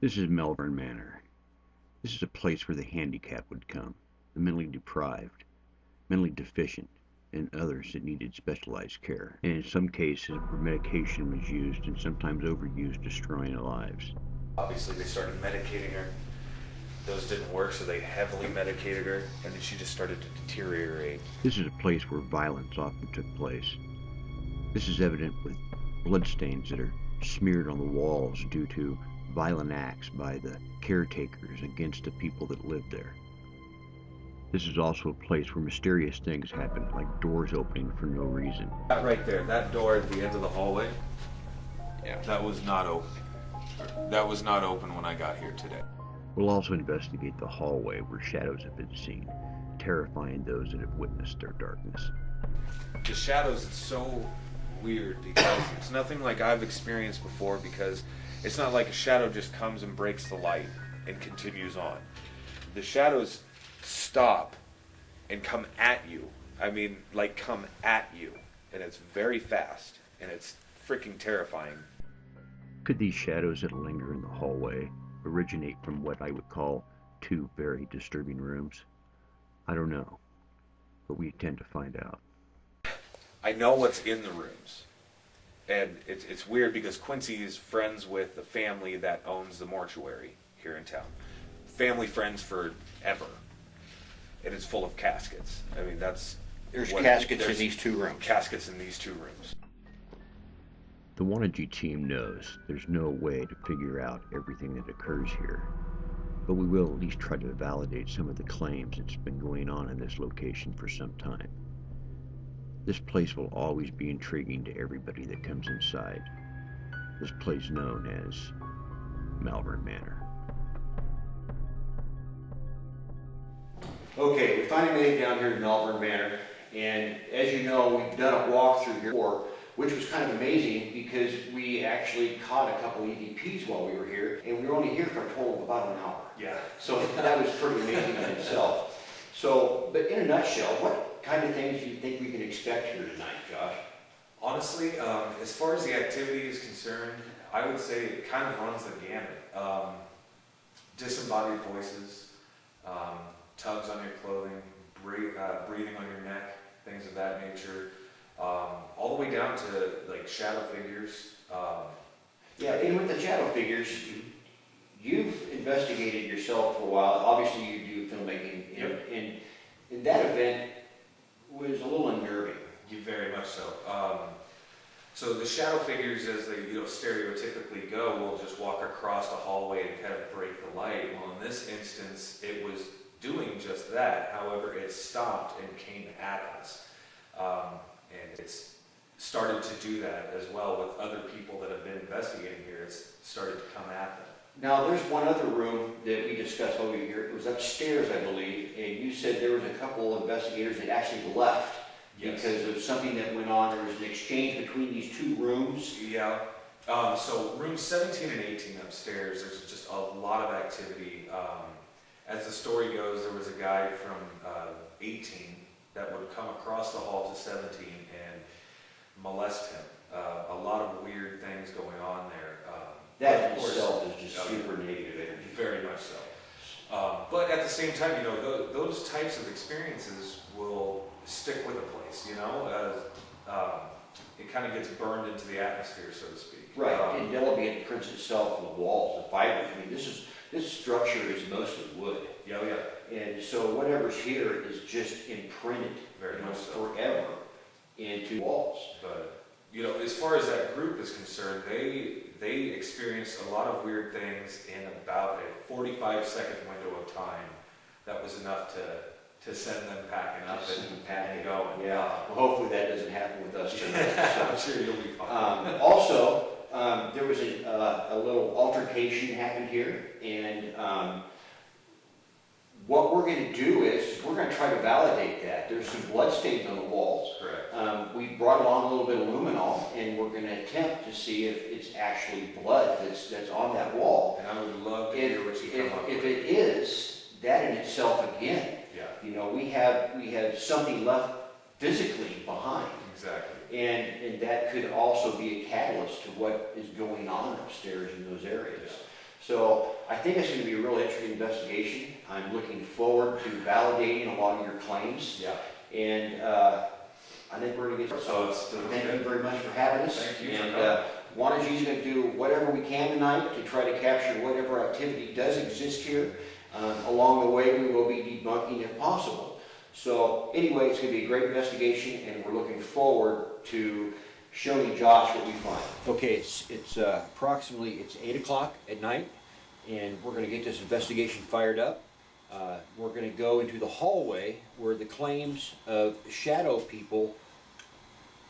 This is Malvern Manor. This is a place where the handicapped would come, the mentally deprived, mentally deficient, and others that needed specialized care. And in some cases where medication was used and sometimes overused, destroying lives. Obviously, they started medicating her. Those didn't work, so they heavily medicated her, and then she just started to deteriorate. This is a place where violence often took place. This is evident with bloodstains that are smeared on the walls due to violent acts by the caretakers against the people that lived there. This is also a place where mysterious things happen, like doors opening for no reason. That right there, that door at the end of the hallway, Yeah. that was not open. That was not open when I got here today. We'll also investigate the hallway where shadows have been seen, terrifying those that have witnessed their darkness. The shadows, it's so weird because it's nothing like I've experienced before, because it's not like a shadow just comes and breaks the light and continues on. The shadows stop and come at you. I mean, like come at you. And it's very fast. And it's freaking terrifying. Could these shadows that linger in the hallway originate from what I would call two very disturbing rooms? I don't know, but we intend to find out. I know what's in the rooms. And it's weird because Quincy is friends with the family that owns the mortuary here in town. Family friends forever. And it's full of caskets. I mean, There's caskets in these two rooms. Caskets in these two rooms. The Wannagie team knows there's no way to figure out everything that occurs here, but we will at least try to validate some of the claims that's been going on in this location for some time. This place will always be intriguing to everybody that comes inside. This place known as Malvern Manor. Okay, we finally made it down here to Malvern Manor, and as you know, we've done a walkthrough here before, which was kind of amazing because we actually caught a couple EVPs while we were here, and we were only here for a total of about an hour. Yeah. So that was pretty amazing in itself. So, but in a nutshell, what kind of things do you think we can expect here tonight, Josh? Honestly, as far as the activity is concerned, I would say it kind of runs the gamut. Disembodied voices, tugs on your clothing, breathing on your neck, things of that nature, all the way down to like shadow figures. Yeah, and with the shadow figures, you've investigated yourself for a while. Obviously, you do filmmaking, Yep. and that event was a little unnerving. Very much so. So the shadow figures, as they stereotypically go, will just walk across the hallway and kind of break the light. Well, in this instance, it was doing just that. However, it stopped and came at us. And it's started to do that as well with other people that have been investigating here. It's started to come at them. Now, there's one other room that we discussed while we were here. It was upstairs, I believe, and you said there was a couple of investigators that actually left because of something that went on. There was an exchange between these two rooms. Yeah. So rooms 17 and 18 upstairs, there's just a lot of activity. As the story goes, there was a guy from 18 that would come across the hall to 17 and molest him. A lot of weird things going on there. That in itself is just super negative energy. Very much so. But at the same time, those types of experiences will stick with a place, it kind of gets burned into the atmosphere, so to speak. Right, indelibly it prints itself on the walls, the fibers. I mean, this structure is mostly wood. Yeah, yeah. And so whatever's here is just imprinted Very much so. forever into walls. But as far as that group is concerned, they experienced a lot of weird things in about a 45-second window of time. That was enough to send them packing up and going. Yeah. Well, hopefully that doesn't happen with us tonight. I'm sure you'll be fine. Also, there was a little altercation happened here, and what we're going to do is we're going to try to validate that. There's some blood stains on the walls. Correct. We brought along a little bit of luminol, and we're going to attempt to see if it's actually blood that's on that wall. And I would love to hear what you come up with. If it is, that in itself again, Yeah. we have something left physically behind. Exactly. And that could also be a catalyst to what is going on upstairs in those areas. So I think it's going to be a really interesting investigation. I'm looking forward to validating a lot of your claims. Yeah. And I think we're going to get, So thank you very much for having us. Thank you for And coming. Wanda's going to do whatever we can tonight to try to capture whatever activity does exist here. Along the way, we will be debunking if possible. So anyway, it's going to be a great investigation, and we're looking forward to showing Josh what we find. Okay, it's approximately 8 o'clock at night, and we're going to get this investigation fired up. We're going to go into the hallway where the claims of shadow people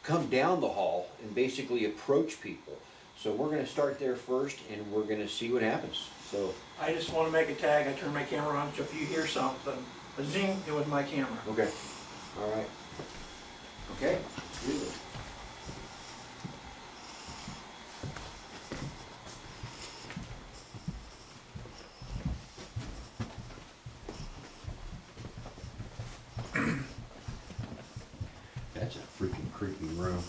come down the hall and basically approach people. So we're going to start there first, and we're going to see what happens. So I just want to make a tag. I turn my camera on, so if you hear something, a zing, it was my camera. okay, all right, okay. Good. That's a freaking creepy room.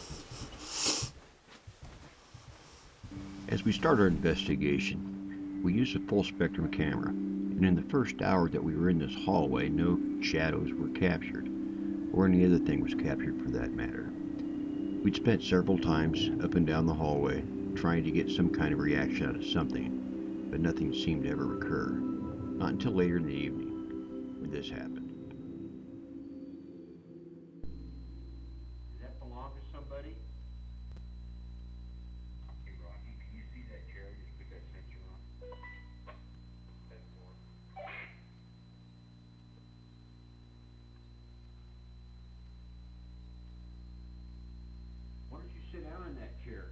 As we start our investigation, we used a full spectrum camera, and in the first hour that we were in this hallway, no shadows were captured, or any other thing was captured for that matter. We'd spent several times up and down the hallway trying to get some kind of reaction out of something, but nothing seemed to ever occur. Not until later in the evening, when this happened. Does that belong to somebody? Hey, Rocky, can you see that chair? Just put that sensor on. Why don't you sit down in that chair?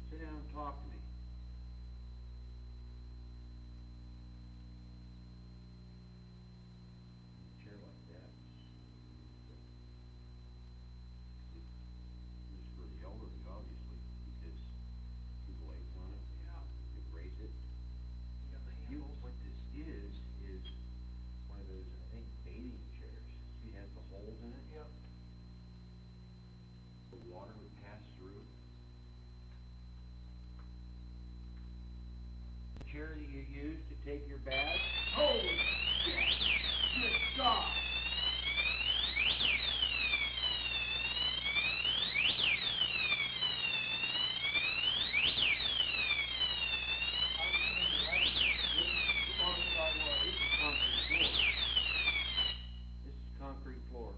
Sit down and talk to me. A chair like that is for the elderly, obviously, because people lay on it, they raise it. What this is one of those, I think, bathing chairs. See, it has the holes in it? Yep. The water would pass through. The chair that you use to take your bath? Holy shit! Good God! This is concrete floor.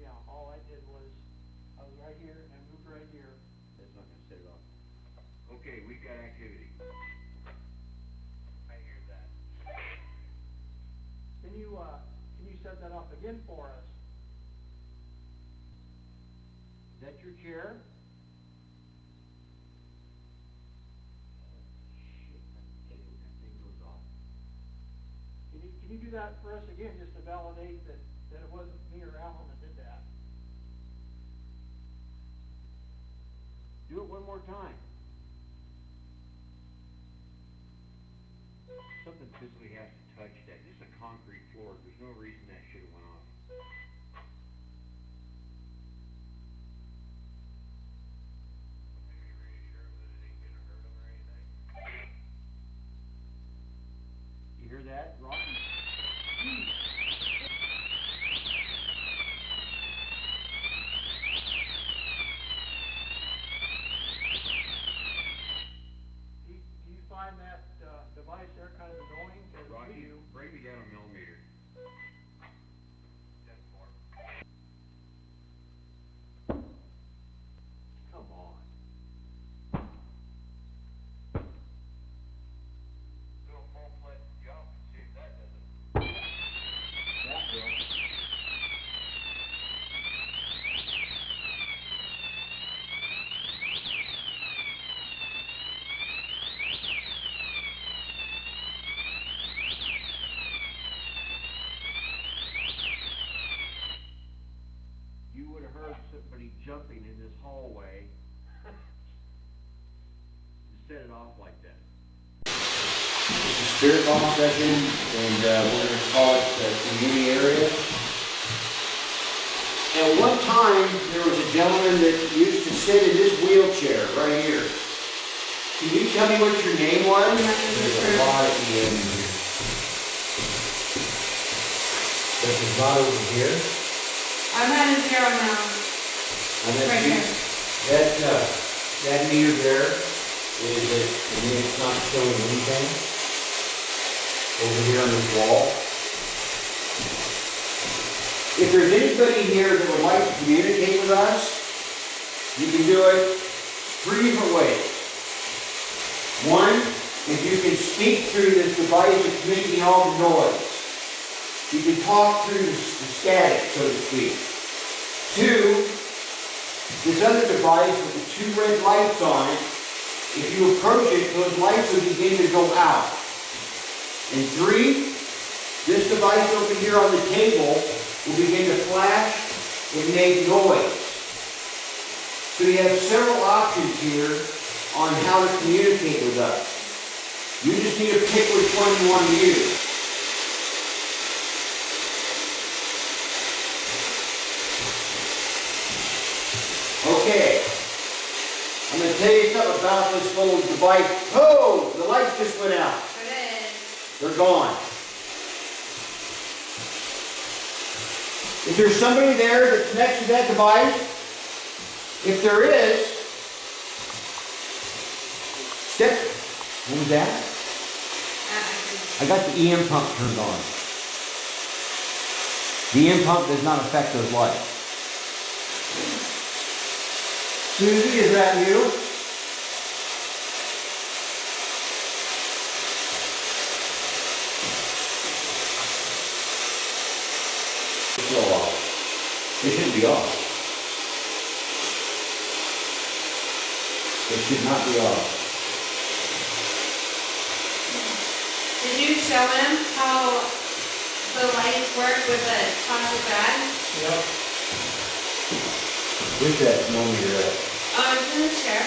Yeah, all I did was, I was right here and I moved right here. That's not gonna set it off. Okay, we've got activity. I hear that. Can you set that up again for us? Is that your chair? Shit, that thing goes off. Can you do that for us again, just to validate that it wasn't me or Alan that did that? Do it one more time. Something physically has to touch that. This is a concrete floor. There's no reason that should have went off. You hear that, Rocky? Do you find that device there kind of annoying? 'Cause we Rocky, do. break me down a millimeter. Come on. Do a full flip jump and see if that does it. That will. You would have heard somebody jumping in this hallway to set it off like that. This is spirit box session, and we're going to call it the community area. At one time, there was a gentleman that used to sit in this wheelchair right here. Can you tell me what your name was? There's a lot of EM here. This is not over here. I'm at a 0 now. And that's Right you- here. that meter there is that, I mean, it's not showing anything over here on this wall. If there's anybody here that would like to communicate with us, you can do it 3 different ways. One, if you can speak through this device that's making all the noise. You can talk through the static, so to speak. 2, this other device with the 2 red lights on it, if you approach it, those lights will begin to go out. And 3, this device over here on the table will begin to flash and make noise. So you have several options here on how to communicate with us. You just need to pick which one you want to use. Okay, I'm going to tell you something about this little device. Oh, the lights just went out. They're gone. Is there somebody there that's next to that device? If there is, step. What was that? I got the EM pump turned on. The EM pump does not affect those lights. Susie, is that you? It's still off. It shouldn't be off. It should not be off. Did you show him how the lights work with the plastic bag? Yep. Where's that millimeter at? Oh, it's in the chair.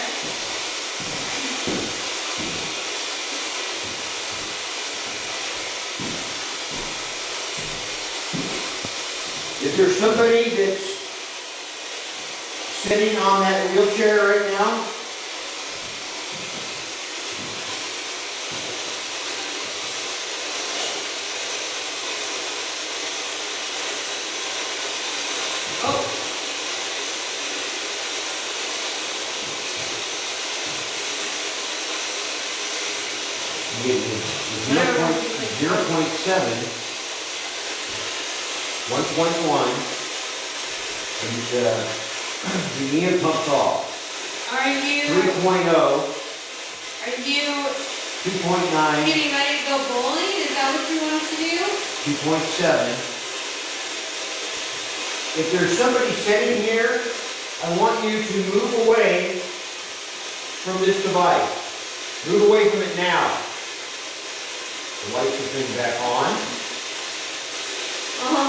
Is there somebody that's sitting on that wheelchair right now? Oh, It's 0.7, 1.1, and the EM pump's off. are you 3.0, are you 2.9, getting ready to go bowling? Is that what you want to do? 2.7. If there's somebody sitting here, I want you to move away from this device. Move away from it now. The lights are turning back on. Oh no,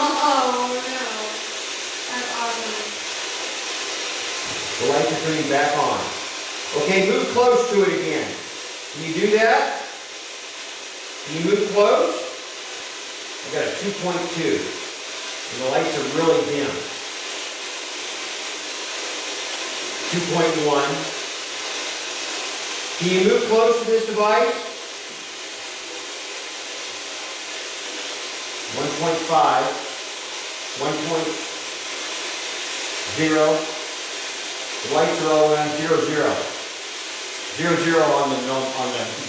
that's awesome. The lights are turning back on. Okay, move close to it again. Can you do that? Can you move close? I got a 2.2. And the lights are really dim. 2.1. Can you move close to this device? 1.5. 1.0. The lights are all around 0, 0. 0, 0 on the, do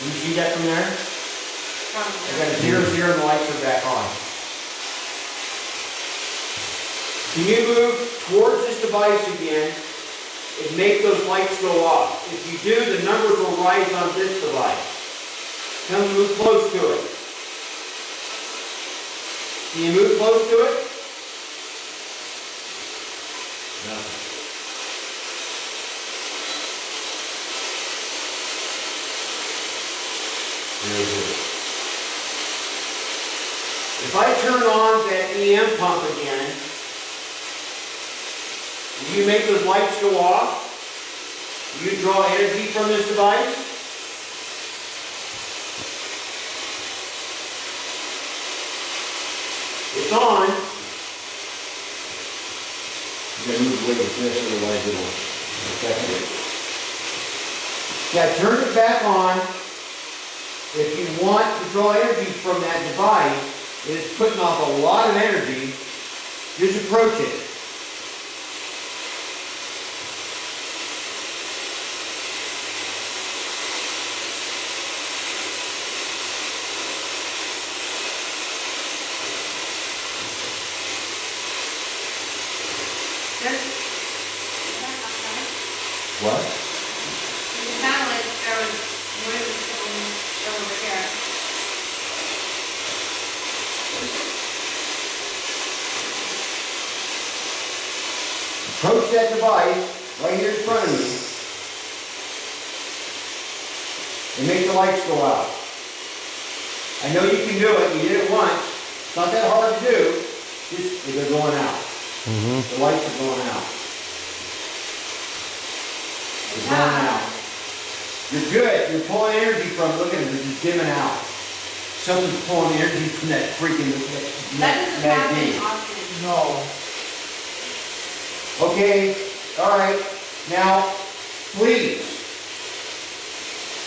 you see that from there? I got a 0, 0 and the lights are back on. Can you move towards this device again and make those lights go off? If you do, the numbers will rise on this device. Come move close to it. Can you move close to it? No. Very good. If I turn on that EM pump again, will you make those lights go off? Will you draw energy from this device? It's on. gotta move away with this, otherwise it'll affect it. Now turn it back on. If you want to draw energy from that device, it is putting off a lot of energy, just approach it. Is that outside? What? It sounded like there was noises coming over here. Approach that device right here in front of me and make the lights go out. I know you can do it. You did it once. It's not that hard to do. Just, they're going out. The lights are going out. They're going out. You're good. You're pulling energy from, look at them, they're just dimming out. Something's pulling energy from that freaking That doesn't magnet. happen often. No. Okay, all right. Now, please,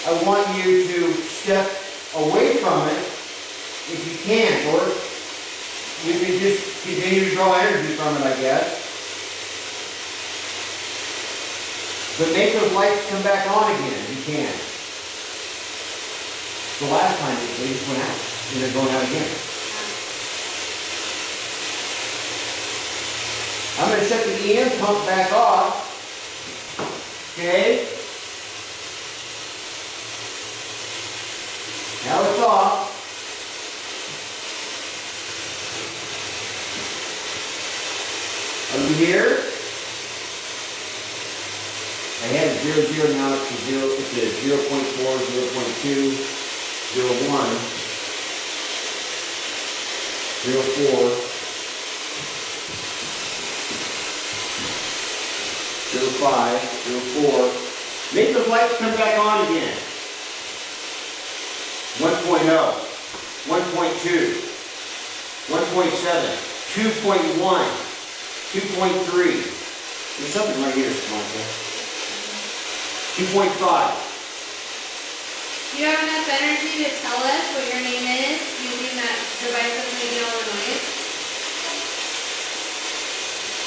I want you to step away from it if you can, or you can just continue to draw energy from it, I guess. But make those lights come back on again if you can. The last time they just went out, and they're going out again. I'm going to shut the EM pump back off. Okay. Now it's off. Over here. I had it 0, now it's to 0, it's at 0.4, 0.2, 0.1, 0.4. 0.5, 0.4. Make those lights come back on again. 1.0, 1.2, 1.7, 2.1, 2.3. There's something right here, Monica. 2.5. Do you have enough energy to tell us what your name is using that device that's making all the noise?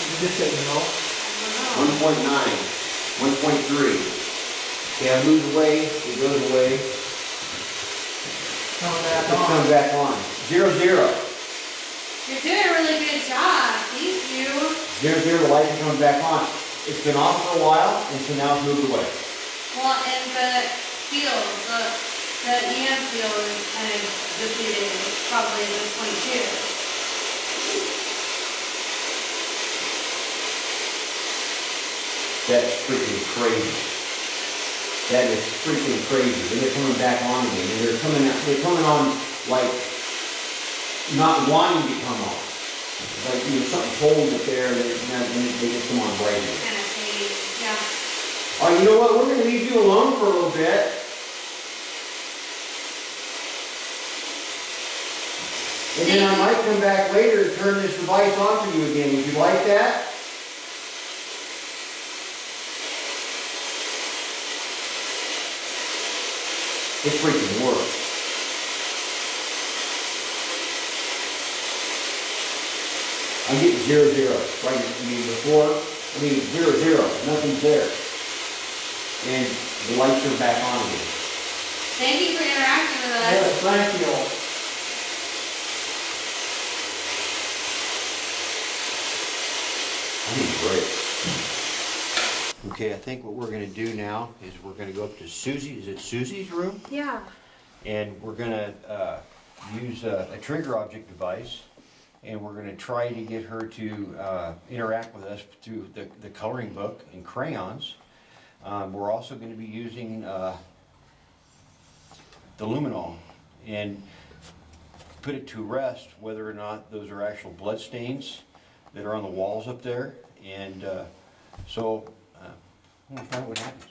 You just say no. I don't know. 1.9, 1.3. Okay, I moved away, it goes away. Come back It's on. coming back on. 0, 0. You're doing a really good job. Thank you. 0, 0, the lights are coming back on. It's been off for a while, and so now it's moved away. Well, and the field, the EM field is kind of depleted probably at this point too. That's freaking crazy. That is freaking crazy. And they're coming back on again. And they're coming on like not wanting to come on. Like, you know, something holds it there and they just come on right in. Kind of fading, yeah. All right, you know what? We're going to leave you alone for a little bit. And then I might come back later to turn this device on for you again. Would you like that? It freaking works. I'm getting 0, 0. Right, before, 0, 0. Nothing's there. And the lights are back on again. Thank you for interacting with us. Yes, thank you. I need a break. Okay, I think what we're gonna do now is we're gonna go up to Susie, is it Susie's room? Yeah. And we're gonna use a trigger object device, and we're gonna try to get her to interact with us through the coloring book and crayons. We're also gonna be using the luminol and put it to rest whether or not those are actual blood stains that are on the walls up there. And so we'll find out what happens.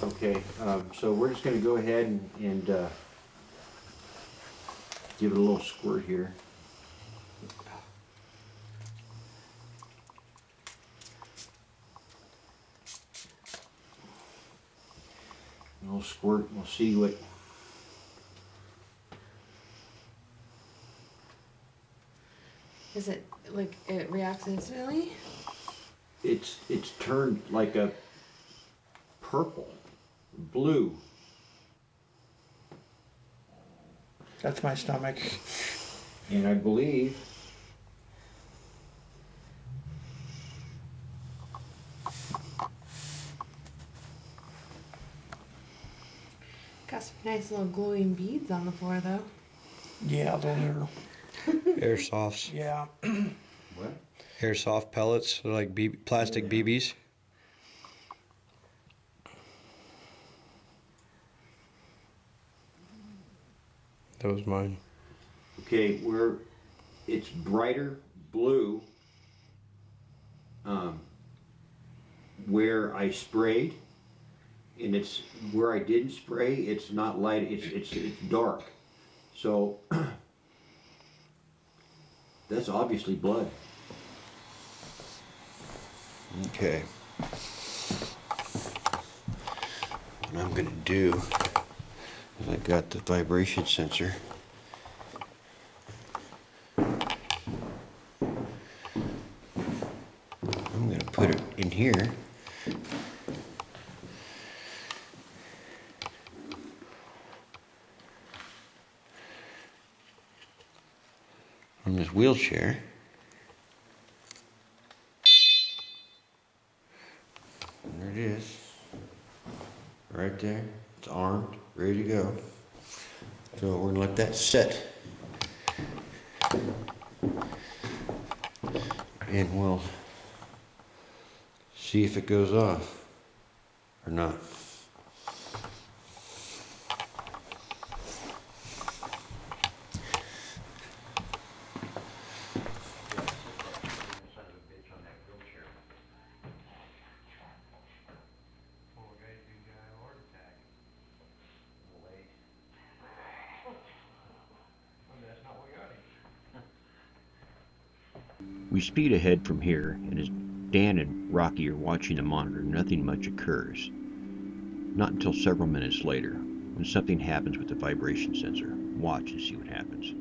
Okay, so we're just gonna go ahead and give it a little squirt here. We'll squirt, we'll see what, Is it like it reacts instantly? it's turned like a purple, blue. That's my stomach. And I believe Got some nice little glowing beads on the floor though. Yeah, those are, Airsofts. yeah. what? Airsoft pellets, they're like plastic BBs. That was mine. Okay, where it's brighter blue, where I sprayed, and it's where I didn't spray. It's not light. It's dark. So that's obviously blood. Okay. What I'm gonna do is I got the vibration sensor. I'm gonna put it in here. On this wheelchair. And there it is. Right there. It's armed, ready to go. So we're gonna let that set. And we'll see if it goes off or not. We speed ahead from here, and as Dan and Rocky are watching the monitor, nothing much occurs. Not until several minutes later, when something happens with the vibration sensor. Watch and see what happens.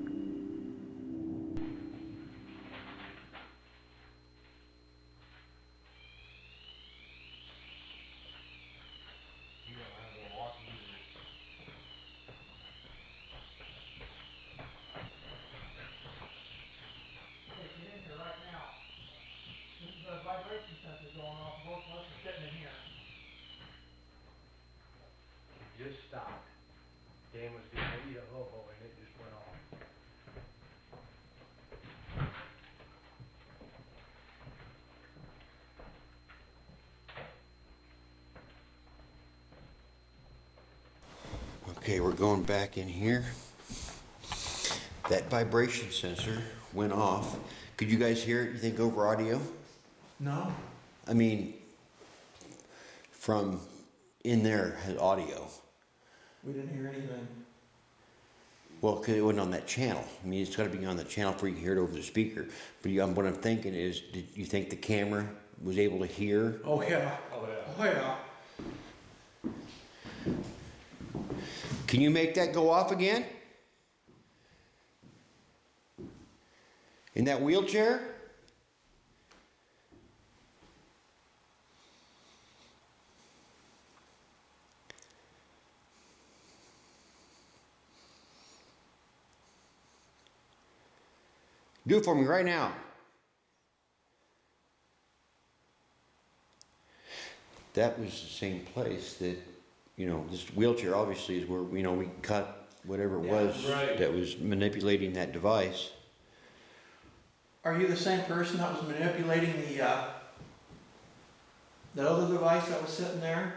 The vibration sensor going off, both of us are sitting in here. Just stopped. Dan was getting ready to ho-ho and it just went off. Okay, we're going back in here. That vibration sensor went off. Could you guys hear it, you think, over audio? No. I mean, from in there had audio. We didn't hear anything. Well, 'cause it wasn't on that channel. I mean, it's got to be on the channel before you can hear it over the speaker. But what I'm thinking is, did you think the camera was able to hear? Oh, yeah. Oh, yeah. Can you make that go off again? In that wheelchair? Do it for me right now. That was the same place that, this wheelchair obviously is where, we cut whatever it was that was manipulating that device. Are you the same person that was manipulating the other device that was sitting there?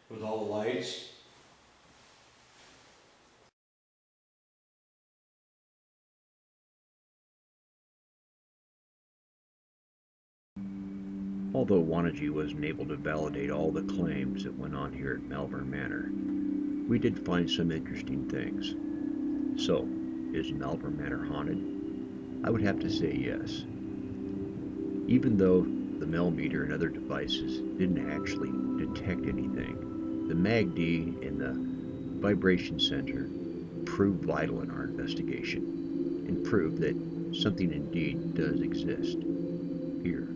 With all the lights? Although Waniji wasn't able to validate all the claims that went on here at Malvern Manor, we did find some interesting things. So, is Malvern Manor haunted? I would have to say yes. Even though the Mel meter and other devices didn't actually detect anything, The MAGD and the vibration center proved vital in our investigation and proved that something indeed does exist here.